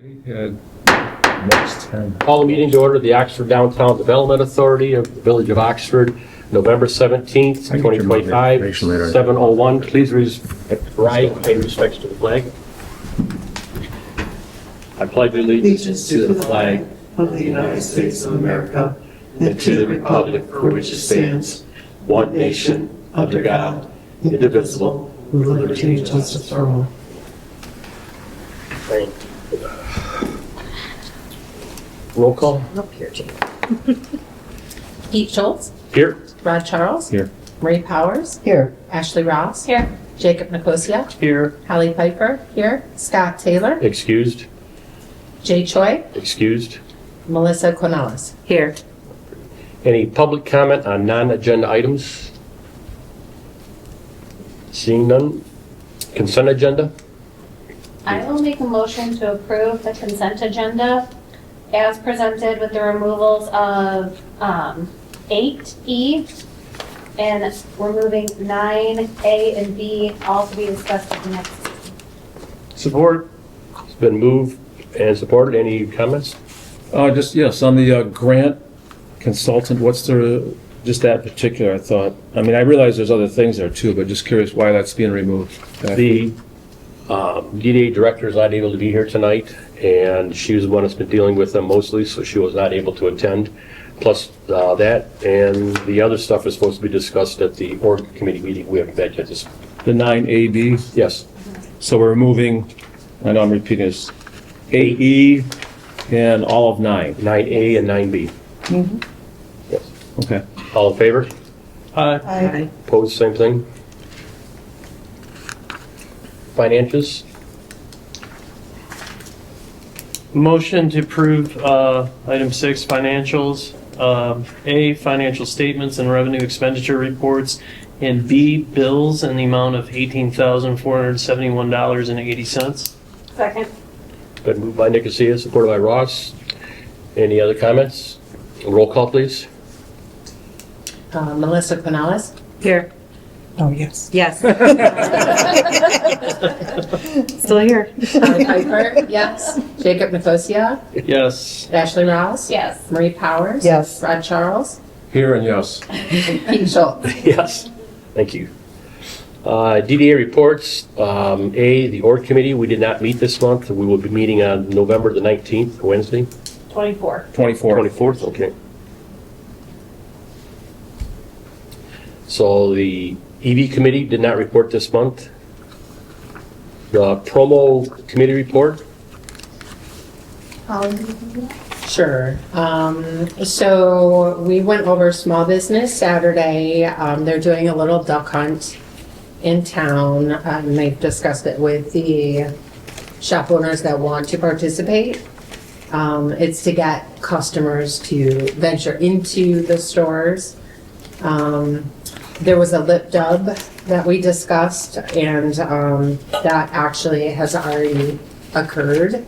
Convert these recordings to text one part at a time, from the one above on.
Next 10. Call the meeting to order, the Oxford Downtown Development Authority of the Village of Oxford, November 17th, 2025, 7:01. Please rise and pay respects to the flag. I pledge allegiance to the flag of the United States of America and to the republic for which it stands, one nation, under God, indivisible, with liberty and justice for all. Thank you. Roll call. Up here, Jake. Pete Schultz, Here. Rod Charles. Here. Marie Powers. Here. Ashley Ross. Here. Jacob Nicosia. Here. Hallie Piper. Here. Scott Taylor. Excused. Jay Choi. Excused. Melissa Cornelis. Here. Any public comment on non-agenda items? Seeing none. Consent agenda. I will make a motion to approve the consent agenda as presented with the removals of 8E and removing 9A and B, all to be discussed at the next meeting. Support. It's been moved and supported. Any comments? Just, yes, on the grant consultant, what's the, just that particular, I thought. I mean, I realize there's other things there too, but just curious why that's being removed. The DDA director is not able to be here tonight, and she was the one that's been dealing with them mostly, so she was not able to attend. Plus that, and the other stuff is supposed to be discussed at the org committee meeting. We haven't met yet. The 9AB, Yes. so we're removing, I know I'm repeating this, 8E and all of 9. 9A and 9B. Yes. Okay. All in favor? Aye. Opposed, same thing. Financials? Motion to approve item 6, financials. A, financial statements and revenue expenditure reports, and B, bills in the amount of $18,471.80. Second. Been moved by Nicosia, supported by Ross. Any other comments? Roll call, please. Melissa Cornelis. Here. Oh, yes. Yes. Still here. Hallie Piper. Yes. Jacob Nicosia. Yes. Ashley Ross. Yes. Marie Powers. Yes. Rod Charles. Here and yes. And Pete Schultz. Yes. Thank you. DDA reports. A, the org committee, we did not meet this month. We will be meeting on November the 19th, Wednesday. 24. 24th, okay. So the EV committee did not report this month. The promo committee report. Sure. So we went over small business Saturday. They're doing a little duck hunt in town. They've discussed it with the shop owners that want to participate. It's to get customers to venture into the stores. There was a lip dub that we discussed, and that actually has already occurred,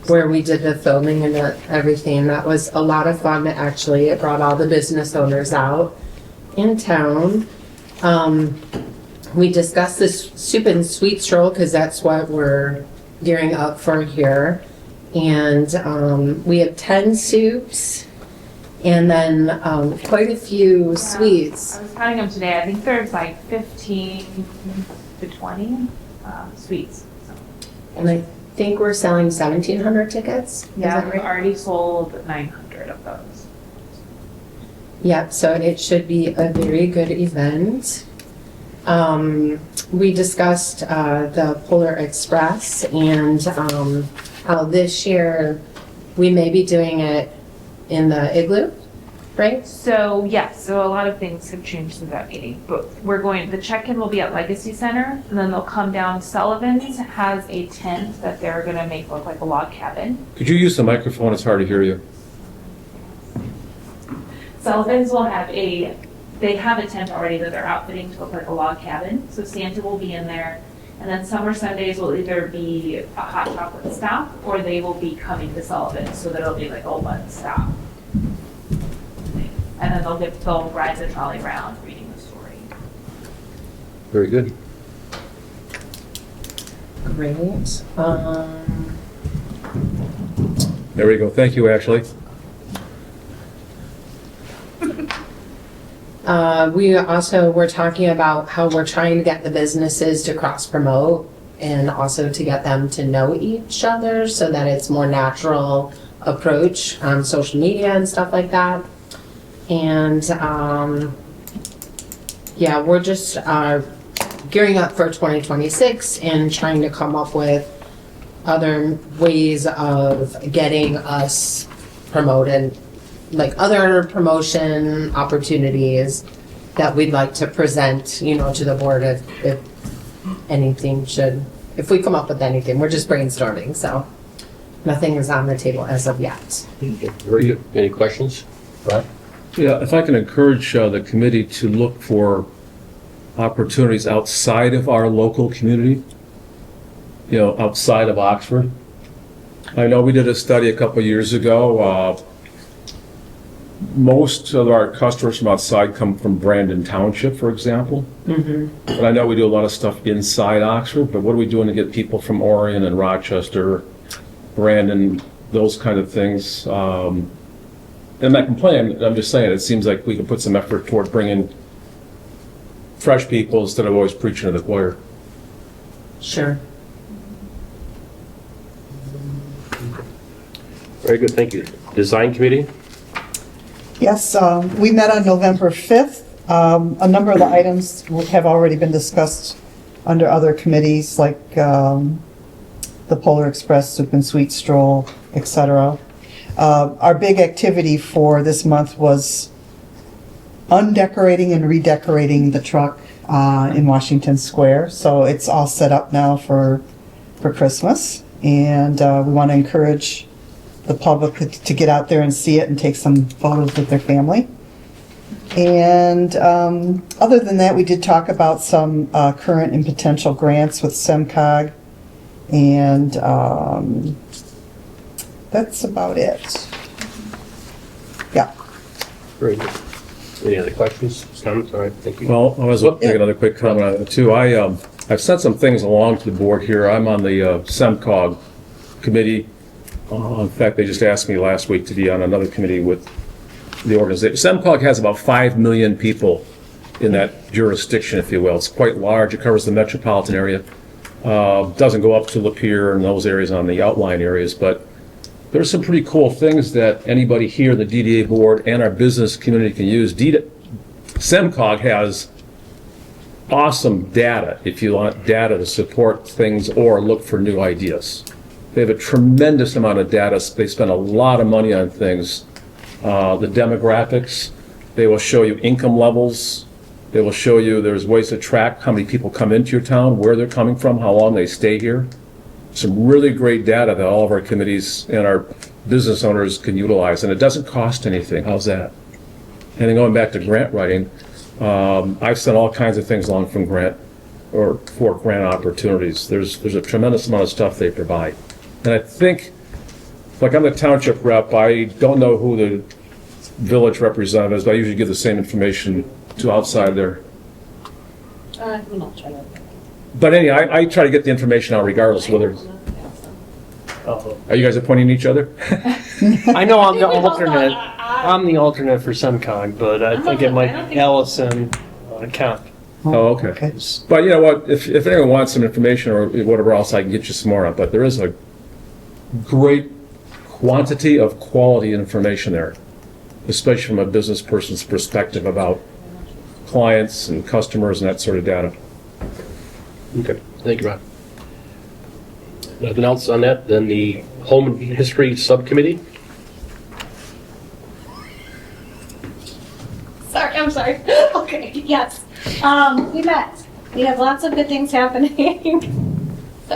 where we did the filming and everything. That was a lot of fun, actually. It brought all the business owners out in town. We discussed this soup and sweet stroll, because that's what we're gearing up for here. And we have 10 soups, and then quite a few sweets. I was counting them today. I think there's like 15 to 20 sweets. So. And I think we're selling 1,700 tickets. Is Yeah, that we've right? already sold 900 of those. Yep, so it should be a very good event. We discussed the Polar Express and how this year we may be doing it in the igloo, right? So yes, so a lot of things have changed since that meeting. But the check-in will be at Legacy Center, and then they'll come down. Sullivan's has a tent that they're gonna make look like a log cabin. Could you use the microphone? It's hard to hear you. Sullivan's will have they have a tent already that they're outfitting to look like a log cabin. So Santa will be in there. And then summer Sundays will either be a hot chocolate stop, or they will be coming to Sullivan's, so that it'll be like a one stop. And then they'll ride the trolley around reading the story. Very good. Great. There we go. Thank you, Ashley. We also were talking about how we're trying to get the businesses to cross-promote and also to get them to know each other so that it's more natural approach on social media and stuff like that. And yeah, we're just gearing up for 2026 and trying to come up with other ways of getting us promoted, like other promotion opportunities that we'd like to present, you know, to the board if anything should, if we come up with anything. We're just brainstorming, so nothing is on the table as of yet. Very good. Any questions? Right? Yeah, if I can encourage the committee to look for opportunities outside of our local community, you know, outside of Oxford. I know we did a study a couple of years ago. Most of our customers from outside come from Brandon Township, for example. But I know we do a lot of stuff inside Oxford, but what are we doing to get people from Orion and Rochester, Brandon, those kind of things? And I'm not complaining, I'm just saying, it seems like we can put some effort toward bringing fresh people instead of always preaching to the choir. Sure. Very good, thank you. Design committee? Yes, we met on November 5th. A number of the items have already been discussed under other committees, like the Polar Express Soup and Sweet Stroll, etc. Our big activity for this month was undecorating and redecorating the truck in Washington Square. So it's all set up now for Christmas, and we want to encourage the public to get out there and see it and take some photos with their family. And other than that, we did talk about some current and potential grants with SEMCOG, and that's about it. Yeah. Very good. Any other questions, comments? All right, thank you. Well, I was make another quick comment on it too. I've sent some things along to the board here. I'm on the SEMCOG committee. In fact, they just asked me last week to be on another committee with the organization. SEMCOG has about 5 million people in that jurisdiction, if you will. It's quite large. It covers the metropolitan area. Doesn't go up to Lapeer and those areas on the outlying areas, but there's some pretty cool things that anybody here, the DDA board, and our business community can use. SEMCOG has awesome data if you want data to support things or look for new ideas. They have a tremendous amount of data. They spend a lot of money on things. The demographics, they will show you income levels. They will show you there's ways to track how many people come into your town, where they're coming from, how long they stay here. Some really great data that all of our committees and our business owners can utilize, and it doesn't cost anything. How's that? And then going back to grant writing, I've sent all kinds of things along from grant or for grant opportunities. There's a tremendous amount of stuff they provide. And I think, like I'm the township rep, I don't know who the village representative is, but I usually give the same information to outside there. I'm not sure. But anyway, I try to get the information out regardless whether, are you guys appointing each other? I know I'm the alternate. I'm the alternate for SEMCOG, but I think it might be Allison Kemp. Oh, okay. But you know what, if anyone wants some information or whatever else, I can get you some more. But there is a great quantity of quality information there, especially from a business person's perspective about clients and customers and that sort of data. Okay, thank you, Ron. Nothing else on that? Then the Home and History Subcommittee? Sorry, I'm sorry. Okay, yes. We met. We have lots of good things happening.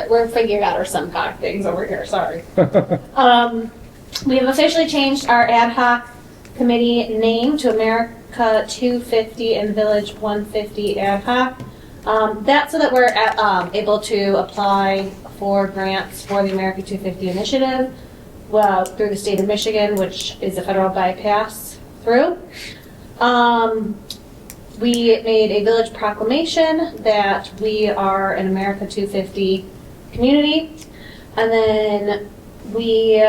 We're figuring out our SEMCOG things over here, sorry. We have officially changed our ad hoc committee name to America 250 and Village 150 ad hoc. That's so that we're able to apply for grants for the America 250 initiative through the state of Michigan, which is a federal bypass through. We made a village proclamation that we are an America 250 community, and then we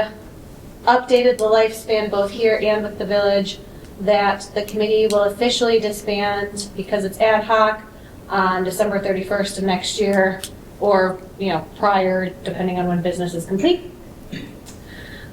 updated the lifespan both here and with the village, that the committee will officially disband because it's ad hoc on December 31st of next year, or, prior, depending on when business is complete.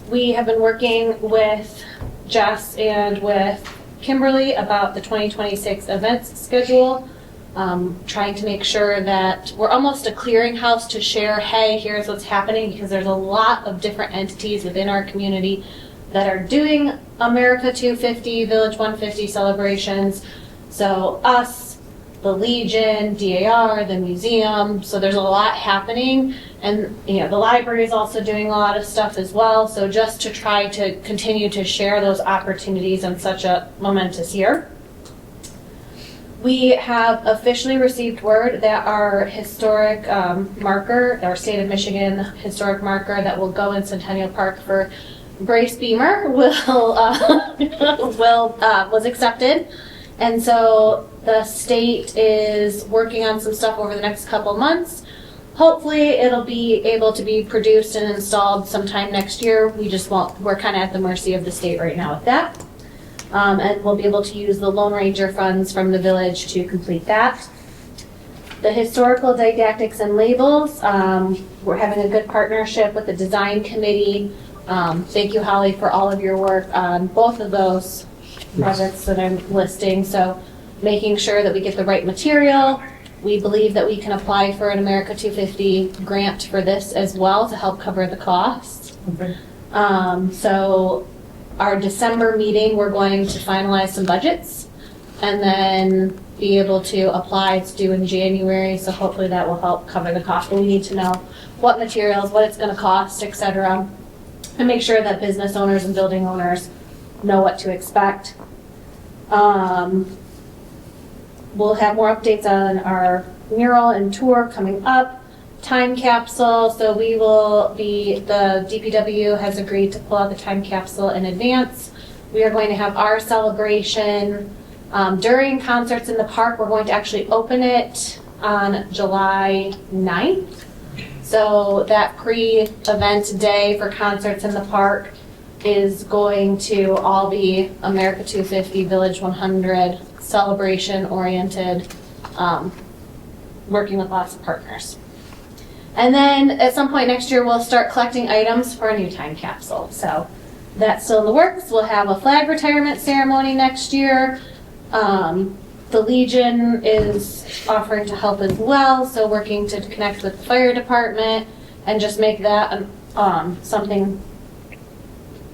We have been working with Jess and with Kimberly about the 2026 events schedule, trying to make sure that we're almost a clearinghouse to share, hey, here's what's happening, because there's a lot of different entities within our community that are doing America 250, Village 150 celebrations. So us, the Legion, DAR, the museum, so there's a lot happening. And, the library is also doing a lot of stuff as well. So just to try to continue to share those opportunities in such a momentous year. We have officially received word that our historic marker, our state of Michigan historic marker that will go in Centennial Park for Brace Beamer was accepted. And so the state is working on some stuff over the next couple months. Hopefully it'll be able to be produced and installed sometime next year. We're kind of at the mercy of the state right now with that. And we'll be able to use the Lone Ranger funds from the village to complete that. The historical didactics and labels, we're having a good partnership with the design committee. Thank you, Holly, for all of your work on both of those projects that I'm listing. So making sure that we get the right material. We believe that we can apply for an America 250 grant for this as well to help cover the costs. Okay. So our December meeting, we're going to finalize some budgets and then be able to apply. It's due in January, so hopefully that will help cover the cost. But we need to know what materials, what it's going to cost, etc., and make sure that business owners and building owners know what to expect. We'll have more updates on our mural and tour coming up. Time capsule, so the DPW has agreed to pull out the time capsule in advance. We are going to have our celebration during concerts in the park. We're going to actually open it on July 9th. So that pre-event day for concerts in the park is going to all be America 250 Village 100 celebration oriented, working with lots of partners. And then at some point next year, we'll start collecting items for a new time capsule. So that's still in the works. We'll have a flag retirement ceremony next year. The Legion is offering to help as well. So working to connect with the fire department and just make that something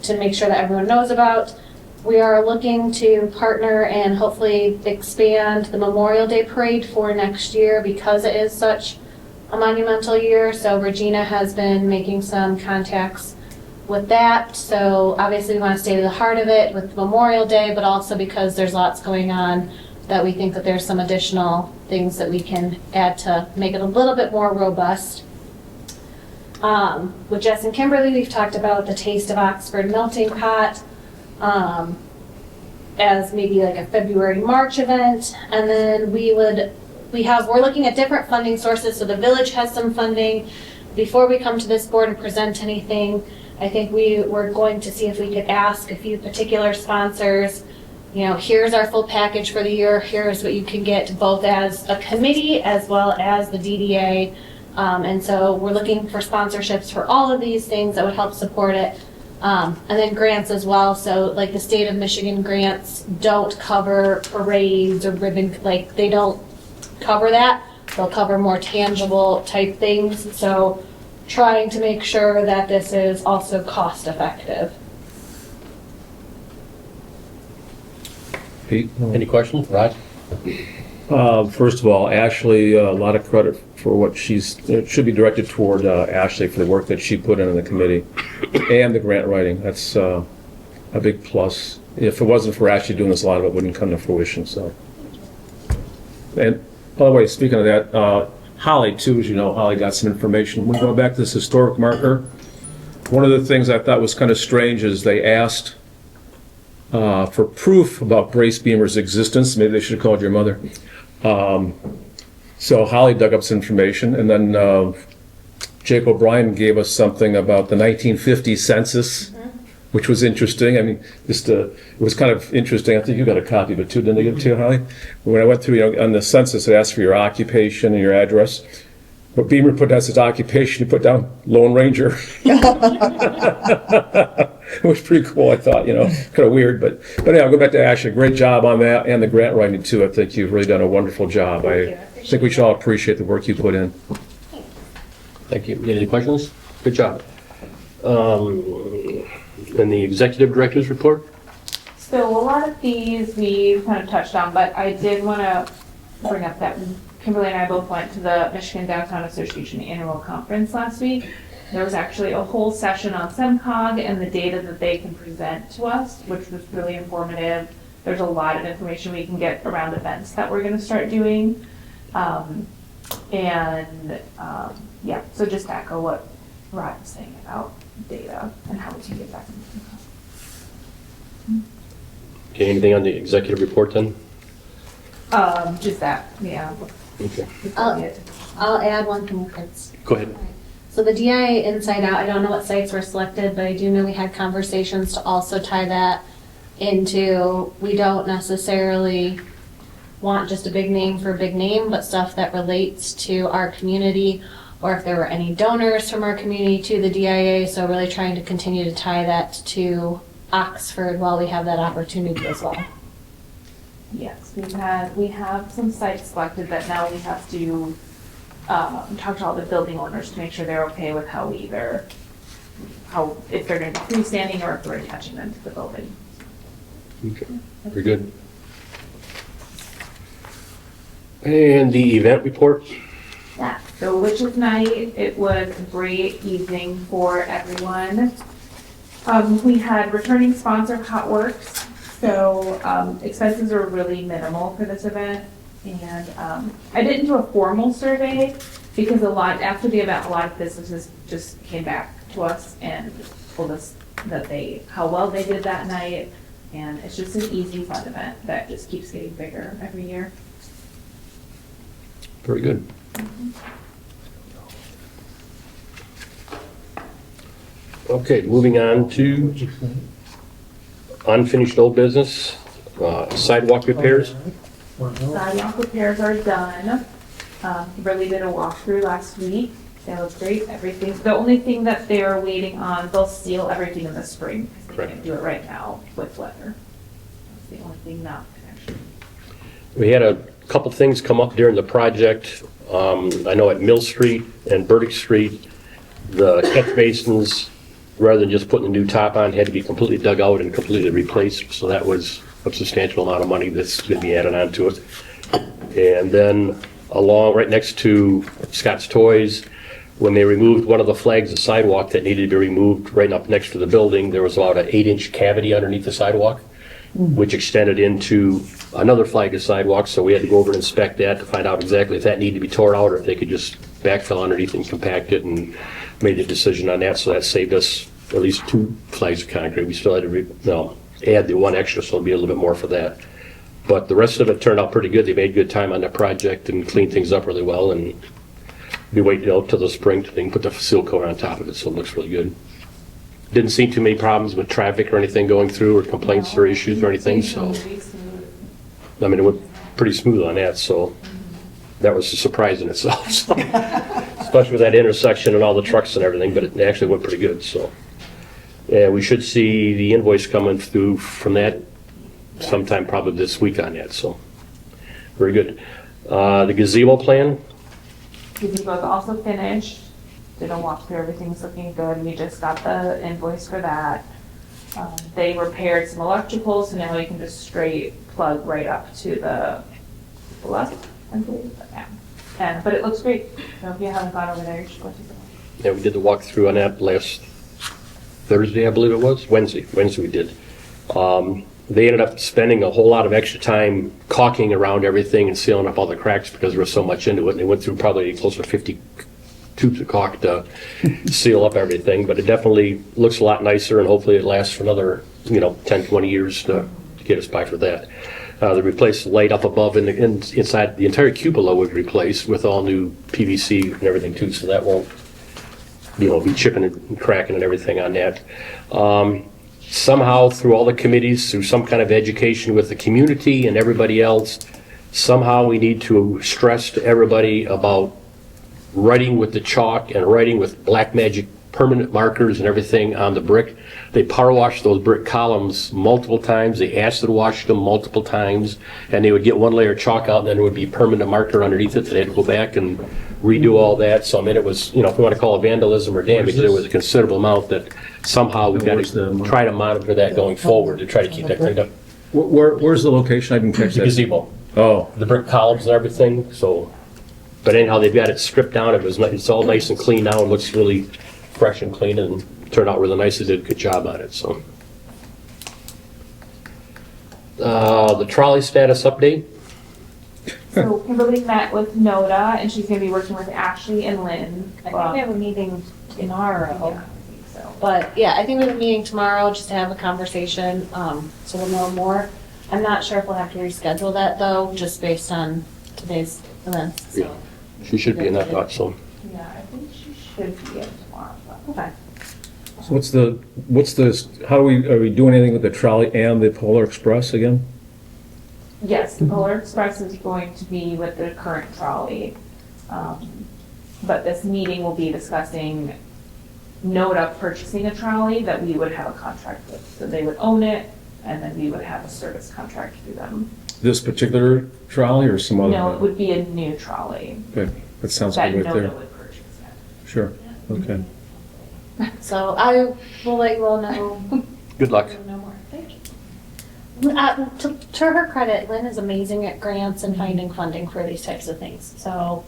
to make sure that everyone knows about. We are looking to partner and hopefully expand the Memorial Day Parade for next year because it is such a monumental year. So Regina has been making some contacts with that. So obviously we want to stay to the heart of it with Memorial Day, but also because there's lots going on that we think that there's some additional things that we can add to make it a little bit more robust. With Jess and Kimberly, we've talked about the Taste of Oxford melting pot as maybe like a February, March event. And then we're looking at different funding sources. So the village has some funding. Before we come to this board and present anything, I think we were going to see if we could ask a few particular sponsors, here's our full package for the year. Here's what you can get both as a committee as well as the DDA. And so we're looking for sponsorships for all of these things that would help support it. And then grants as well. So like the state of Michigan grants don't cover parades or ribbon, they don't cover that. They'll cover more tangible type things. So trying to make sure that this is also cost effective. Pete? Any questions, Rod? First of all, Ashley, a lot of credit for what it should be directed toward Ashley for the work that she put in the committee and the grant writing. That's a big plus. If it wasn't for Ashley doing this, a lot of it wouldn't come to fruition. So, and by the way, speaking of that, Holly too, as you know, Holly got some information. When we go back to this historic marker, one of the things I thought was kind of strange is they asked for proof about Brace Beamer's existence. Maybe they should have called your mother. So Holly dug up some information, and then Jake O'Brien gave us something about the 1950 census. which was interesting. I mean, it was kind of interesting. I think you got a copy of it too, didn't they give it to you, Holly? When I went through, on the census, it asked for your occupation and your address. But Beamer put as his occupation, he put down Lone Ranger. It was pretty cool, I thought, kind of weird, but anyway, I'll go back to Ashley. Great job on that and the grant writing too. I think you've really done a wonderful job. I think we should all appreciate the work you put in. Thank you. Any questions? Good job. And the executive director's report? So a lot of these we kind of touched on, but I did want to bring up that Kimberly and I both went to the Michigan Downtown Association annual conference last week. There was actually a whole session on SEMCOG and the data that they can present to us, which was really informative. There's a lot of information we can get around events that we're going to start doing. Yeah, so just to echo what Rod was saying about data and how we can get that. Okay, anything on the executive report then? Just that, yeah. Okay. I'll add one thing, Chris. Go ahead. So the DIA Inside Out, I don't know what sites were selected, but I do know we had conversations to also tie that into, we don't necessarily want just a big name for a big name, but stuff that relates to our community, or if there were any donors from our community to the DIA. So really trying to continue to tie that to Oxford while we have that opportunity as well. Yes, we have some sites selected that now we have to talk to all the building owners to make sure they're okay with if they're going to be freestanding or if we're attaching them to the building. Okay, very good. And the event report? Yeah, so Witches Night, it was a great evening for everyone. We had returning sponsor Hotworks, so expenses are really minimal for this event. And I didn't do a formal survey because after the event, a lot of businesses just came back to us and told us that how well they did that night. And it's just an easy, fun event that just keeps getting bigger every year. Very good. Okay, moving on to unfinished old business, sidewalk repairs. Sidewalk repairs are done. Kimberly did a walkthrough last week. They look great, everything. The only thing that they're waiting on, they'll seal everything in the spring. They Right. can't do it right now with weather. That's the only thing not actually. We had a couple things come up during the project. I know at Mill Street and Burdick Street, the catch basins, rather than just putting a new top on, had to be completely dug out and completely replaced. So that was a substantial amount of money that's going to be added on to it. And then right next to Scott's Toys, when they removed one of the flags of sidewalk that needed to be removed right up next to the building, there was about an 8-inch cavity underneath the sidewalk, which extended into another flag of sidewalk. So we had to go over and inspect that to find out exactly if that needed to be torn out or if they could just backfill underneath and compact it, and made the decision on that. So that saved us at least 2 flags of concrete. We still had to add the one extra, so it'll be a little bit more for that. But the rest of it turned out pretty good. They made good time on that project and cleaned things up really well. And we wait till the spring to put the seal coat on top of it, so it looks really good. Didn't see too many problems with traffic or anything going through, or complaints or issues or anything. So I mean, it went pretty smooth on that. So that was a surprise in itself. So, especially with that intersection and all the trucks and everything. But it actually went pretty good. So yeah, we should see the invoice coming through from that sometime probably this week on that. So very good. The gazebo plan. Gazebo's also finished. Did a walkthrough, everything's looking good. We just got the invoice for that. They repaired some electrical, so now we can just straight plug right up to the left, I believe. Yeah. But it looks great. So if you haven't gone over there, you should go take a look. Yeah, we did the walkthrough on that last Thursday, I believe it was. Wednesday we did. They ended up spending a whole lot of extra time caulking around everything and sealing up all the cracks because there was so much into it. And they went through probably close to 50 tubes of caulk to seal up everything. But it definitely looks a lot nicer, and hopefully it lasts for another 10, 20 years to get us by for that. They replaced the light up above inside the entire cupola was replaced with all new PVC and everything too, so that won't be chipping and cracking and everything on that. somehow through all the committees, through some kind of education with the community and everybody else, somehow we need to stress to everybody about writing with the chalk and writing with black magic permanent markers and everything on the brick. They power washed those brick columns multiple times. They acid washed them multiple times, and they would get one layer of chalk out, and then there would be permanent marker underneath it. They had to go back and redo all that. So I mean, it was, you know, if you want to call it vandalism or damage, there was a considerable amount that somehow we've got to try to monitor that going forward to try to keep that cleaned up. Where's the location? I didn't catch The that. gazebo, Oh, the brick columns and everything. So, but anyhow, they've got it stripped down. It's all nice and clean now. It looks really fresh and clean and turned out really nice. They did a good job on it, so. The trolley status update. So Kimberly met with Noda, and she's gonna be working with Ashley and Lynn. I think we have a meeting tomorrow. Yeah, I think so. But yeah, I think we have a meeting tomorrow just to have a conversation, so we'll know more. I'm not sure if we'll have to reschedule that though, just based on today's events, so. She should be in that thought, so. Yeah, I think she should be in tomorrow. Okay. so are we doing anything with the trolley and the Polar Express again? Yes, the Polar Express is going to be with the current trolley. But this meeting will be discussing NODA purchasing a trolley that we would have a contract with. So they would own it, and then we would have a service contract through them. This particular trolley or some other? No, it would be a new trolley Okay, that sounds that good right there. NODA would purchase. Sure, okay. So I will let you all know. Good luck. No more. Thank you. To her credit, Lynn is amazing at grants and finding funding for these types of things. So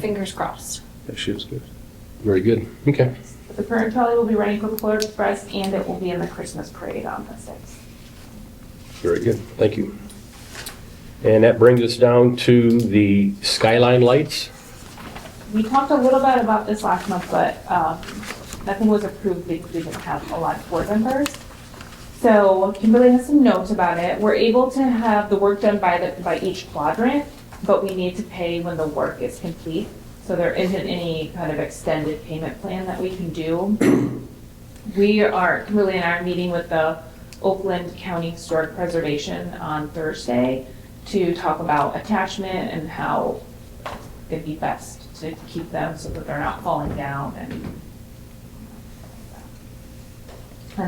fingers crossed. Yeah, she was good. Very good. Okay. The current trolley will be running for the Polar Express, and it will be in the Christmas parade on the 6th. Very good. Thank you. And that brings us down to the skyline lights. We talked a little bit about this last month, but nothing was approved because we didn't have a lot of board members. So Kimberly has some notes about it. We're able to have the work done by each quadrant, but we need to pay when the work is complete. So there isn't any kind of extended payment plan that we can do. Kimberly and I are meeting with the Oakland County Historic Preservation on Thursday to talk about attachment and how it'd be best to keep them so that they're not falling down and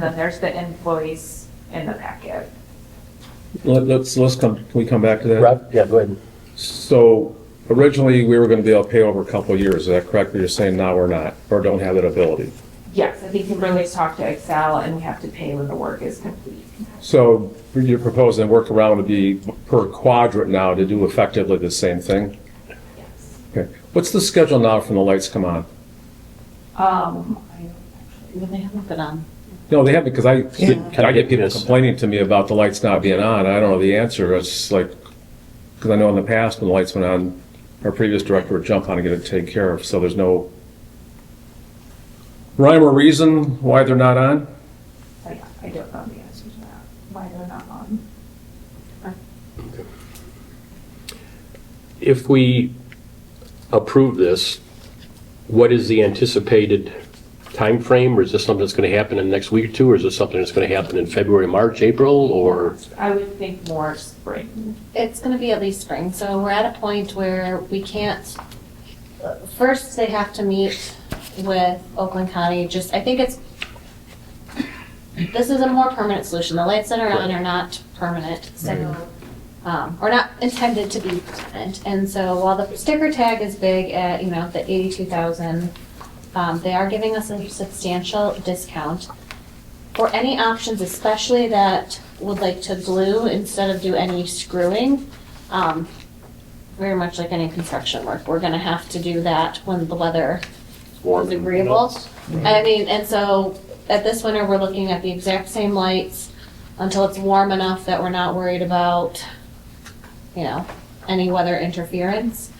then there's the invoice in the packet. Can we come back to that? Rob? Yeah, go ahead. So originally, we were gonna be able to pay over a couple of years, is that correct? But you're saying now we're not, or don't have that ability? Yes, I think Kimberly's talked to Excel and we have to pay when the work is complete. So you're proposing workaround to be per quadrant now to do effectively the same thing? Yes. Okay. What's the schedule now from the lights come on? When they haven't been on. No, they haven't, because I get people Yes. complaining to me about the lights not being on. I don't know the answer. It's like, because I know in the past when the lights went on, our previous director would jump on and get it taken care of, so there's no rhyme or reason why they're not on? I don't know the answer to that, why they're not on. If we approve this, what is the anticipated time frame, or is this something that's going to happen in the next week or two, or is this something that's going to happen in February, March, April, or? I would think more spring. It's going to be at least spring. So we're at a point where we can't, first they have to meet with Oakland County. I think this is a more permanent solution. The lights that are on are not permanent. So, or not intended to be permanent. And so while the sticker tag is big at, the 82,000, they are giving us a substantial discount for any options, especially that would like to glue instead of do any screwing. Very much like any construction work, we're gonna have to do that when the weather is agreeable. And so at this winter, we're looking at the exact same lights until it's warm enough that we're not worried about, any weather interference.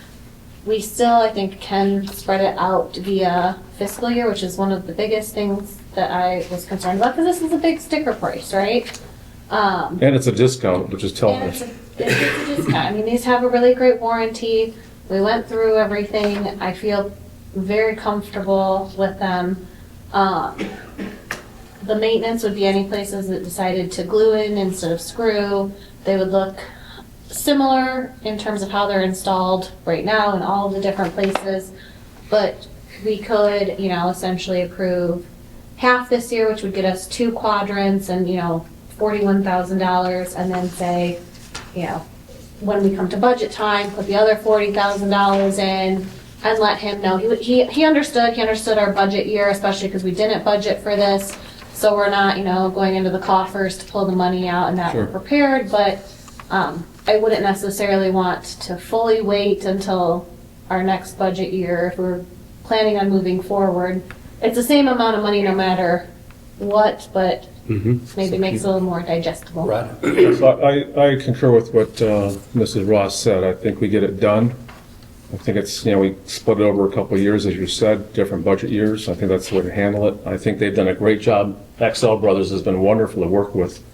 We still, I think, can spread it out via fiscal year, which is one of the biggest things that I was concerned about, because this is a big sticker price, right? And it's a discount, which is telling And us. it's a discount. These have a really great warranty. We went through everything. I feel very comfortable with them. The maintenance would be any places that decided to glue in instead of screw. They would look similar in terms of how they're installed right now in all of the different places. But we could, essentially approve half this year, which would get us 2 quadrants and, $41,000, and then say, when we come to budget time, put the other $40,000 in and let him know. He understood our budget year, especially because we didn't budget for this. So we're not, going into the coffers to pull the money out and that we're prepared, but I wouldn't necessarily want to fully wait until our next budget year if we're planning on moving forward. It's the same amount of money no matter what, but maybe makes it a little more digestible. Right. So I concur with what Mrs. Ross said. I think we get it done. I think it's, we split it over a couple of years, as you said, different budget years. I think that's the way to handle it. I think they've done a great job. Excel Brothers has been wonderful to work with.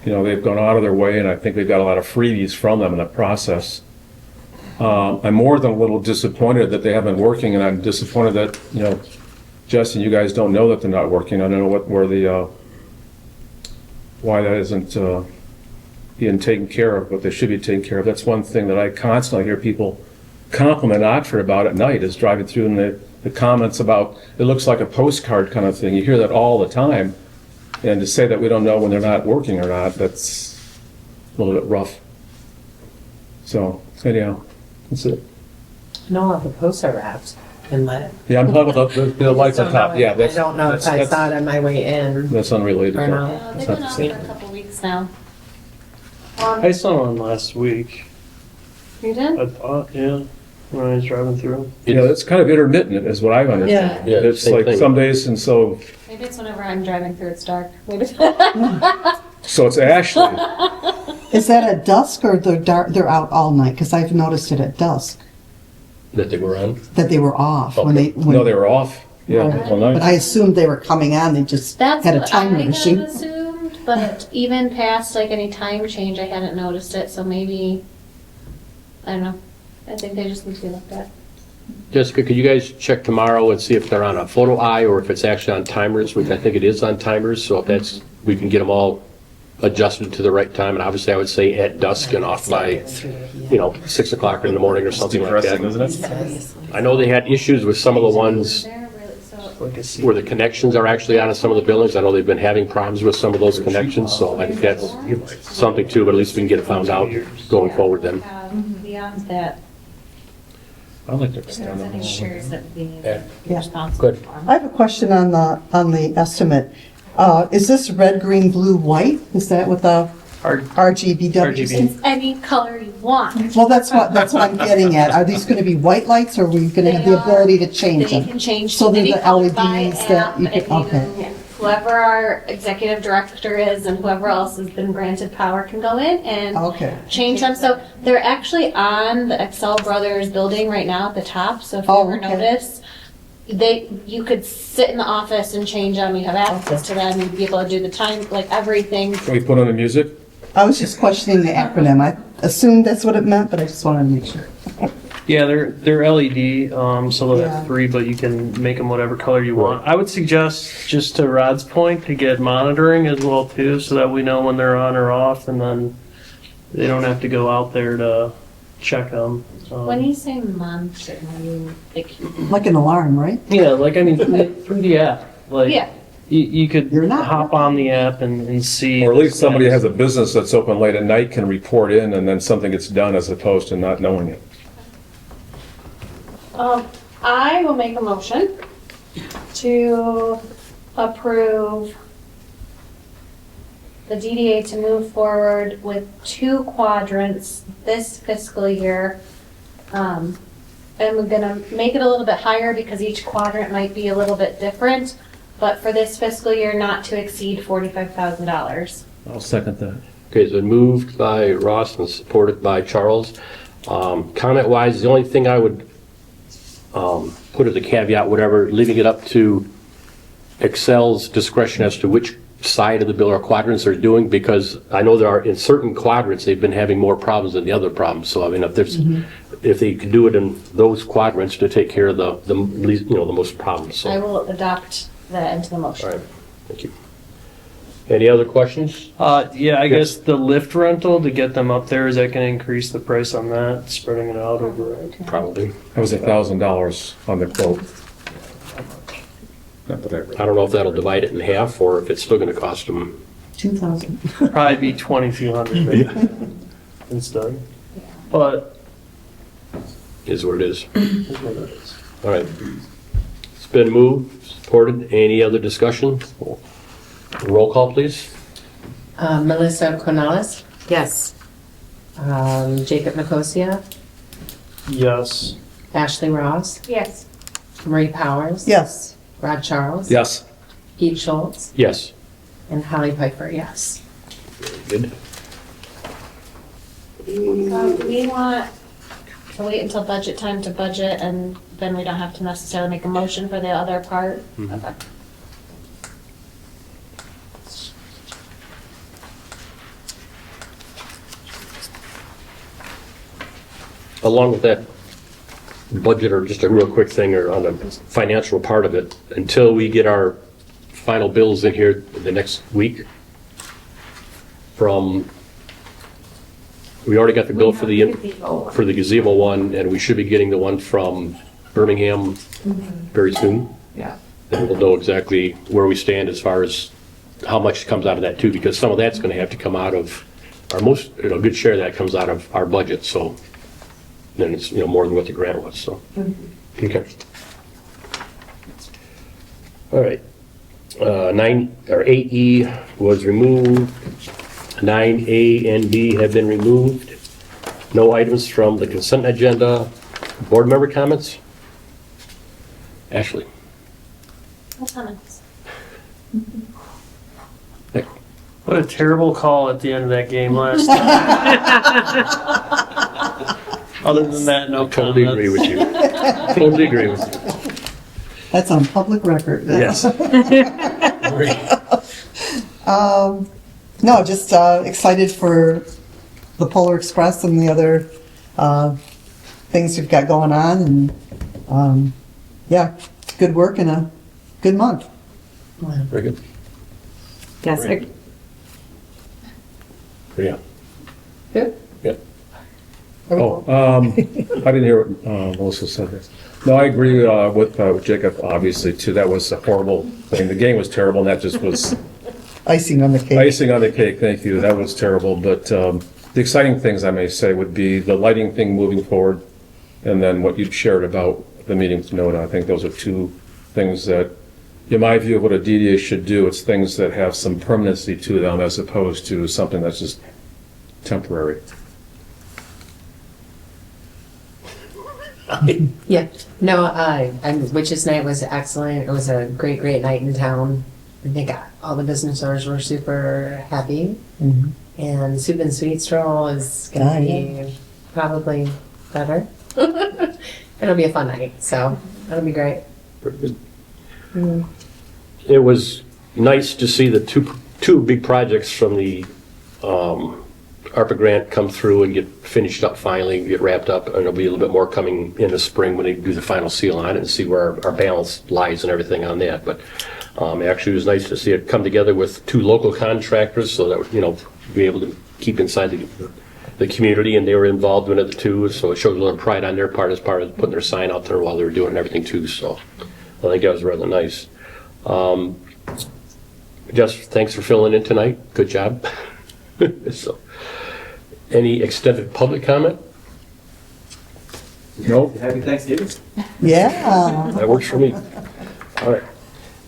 They've gone out of their way, and I think we've got a lot of freebies from them in the process. I'm more than a little disappointed that they haven't been working, and I'm disappointed that, Jesse, you guys don't know that they're not working. I don't know why that isn't being taken care of, but they should be taken care of. That's one thing that I constantly hear people compliment Oxford about at night, is driving through and the comments about, it looks like a postcard kind of thing. You hear that all the time. And to say that we don't know when they're not working or not, that's a little bit rough. So, anyhow, that's it. No, the posts are wrapped in the. Yeah, I'm talking about the lights on top. Yeah, I don't know if I saw it on my way in That's unrelated. or to- not. They've been out for a couple weeks now. I saw one last week. You did? I thought, yeah, when I was driving through. It's kind of intermittent, is what I understand. Yeah, It's same like thing. some days, and so Maybe it's whenever I'm driving through, it's dark. Maybe. it's Ashley. Is that at dusk or they're out all night? Because I've noticed it at dusk, That they were on? that they were off when they, No, they were off. Yeah, all but night. I assumed they were coming on, they just That's had a what timer I had machine. assumed, but even past like any time change, I hadn't noticed it, so maybe, I don't know. I think they just need to be looked at. Jessica, could you guys check tomorrow and see if they're on a photo eye or if it's actually on timers, which I think it is on timers, so if that's, we can get them all adjusted to the right time, and obviously I would say at dusk and off by, 6 o'clock in the morning or something like that. Depressing, isn't it? I know they had issues with some of the ones They're really, so, Like a where the connections are actually on some of the buildings. I know they've been having problems with some of those connections, so I think that's something too, but at least we can get it found out going forward then. beyond that, I like to if there was any shares that we need to be Yeah. responsible Good. for. I have a question on the estimate. Is this red, green, blue, white? Is that what the RGBW is? It's any color you want. Well, that's what I'm getting at. Are these gonna be white lights, or are we gonna have the ability to change They them? can change So to they're any the color by LEDs that app, you and can, okay. whoever our executive director is and whoever else has been granted power can go in and Okay. change them. So they're actually on the Excel Brothers building right now at the top. So if you Oh, ever okay. notice, you could sit in the office and change them. You have access to them. You'd be able to do the time, like everything. Can we put on the music? I was just questioning the acronym. I assumed that's what it meant, but I just wanted to make sure. Yeah, they're LED, so they'll Yeah. have 3, but you can make them whatever color you want. I would suggest, just to Rod's point, to get monitoring as well too, so that we know when they're on or off, and then they don't have to go out there to check them. When you say monitor, you like, Like an alarm, right? Yeah, like I mean, through the app, like yeah. you could You're not- hop on the app and see. Or at least somebody has a business that's open late at night can report in, and then something gets done as opposed to not knowing it. I will make a motion to approve the DDA to move forward with 2 quadrants this fiscal year. And we're gonna make it a little bit higher because each quadrant might be a little bit different, but for this fiscal year, not to exceed $45,000. I'll second that. Okay, it's been moved by Ross and supported by Charles. Comment-wise, the only thing I would put as a caveat, whatever, leaving it up to Excel's discretion as to which side of the bill or quadrants they're doing, because I know there are, in certain quadrants, they've been having more problems than the other problems. So I mean, if they can do it in those quadrants to take care of the least, the most problems, so. I will adopt that into the All motion. right, thank you. Any other questions? Yeah, I guess the lift rental to get them up there, is that gonna increase the price on that, spreading it out over? Probably. That was $1,000 on the quote. Not that I read. I don't know if that'll divide it in half or if it's still gonna cost them. 2,000. Probably be 2,200 maybe instead. But Is what it is. is what it is. All right. It's been moved, supported. Any other discussion? Roll call, please. Melissa Cornelis, Yes. Jacob Nicosia, Yes. Ashley Ross, Yes. Marie Powers. Yes. Rod Charles. Yes. Pete Schultz, Yes. and Holly Piper, yes. Good. So do we want to wait until budget time to budget and then we don't have to necessarily make a motion for the other part? Okay. Along with that budget, or just a real quick thing, or on the financial part of it, until we get our final bills in here the next week from, we already got the bill for the gazebo one, and we should be getting the one from Birmingham very soon. Yeah. Then we'll know exactly where we stand as far as how much comes out of that too, because some of that's gonna have to come out of, our most, a good share of that comes out of our budget, so then it's, more than what the grant was, so. Okay. All right. 8E was removed. 9A and B have been removed. No items from the consent agenda. Board member comments? Ashley? No comments. Nick? What a terrible call at the end of that game last time. Other than that, no Totally agree with you. Totally agree with you. That's on public record. Yes. No, just excited for the Polar Express and the other things you've got going on, and yeah, good work and a good month. Very good. Yes. Great. Yeah. Good. Yeah. Oh, I didn't hear what Melissa said there. No, I agree with Jacob, obviously, too. That was a horrible thing. The game was terrible, and that just was Icing on the cake. icing on the cake. Thank you. That was terrible. But the exciting things, I may say, would be the lighting thing moving forward, and then what you shared about the meeting with Nona. I think those are two things that, in my view of what a DDA should do, it's things that have some permanency to them as opposed to something that's just temporary. Yeah, no, Witches Night was excellent. It was a great night in town. I think all the business owners were super happy. Mhm. And Soup and Sweet Stroll is gonna be probably better. It'll be a fun night, so it'll be great. Very good. It was nice to see the two big projects from the ARPA grant come through and get finished up finally, get wrapped up, and there'll be a little bit more coming in the spring when they do the final seal on it and see where our balance lies and everything on that. But actually, it was nice to see it come together with two local contractors so that, be able to keep inside the community, and they were involved in it too, so it showed a little pride on their part as far as putting their sign out there while they were doing everything too, so I think that was rather nice. Jess, thanks for filling in tonight. Good job. So, any extended public comment? Nope. Happy Thanksgiving. Yeah. That works for me. All right.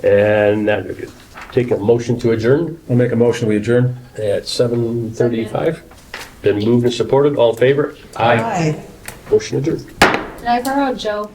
And now we could take a motion to adjourn I'll make a motion, we adjourn. at 7:35. Been moved and supported. All in favor? Hi. Motion adjourned. Did I borrow Joe?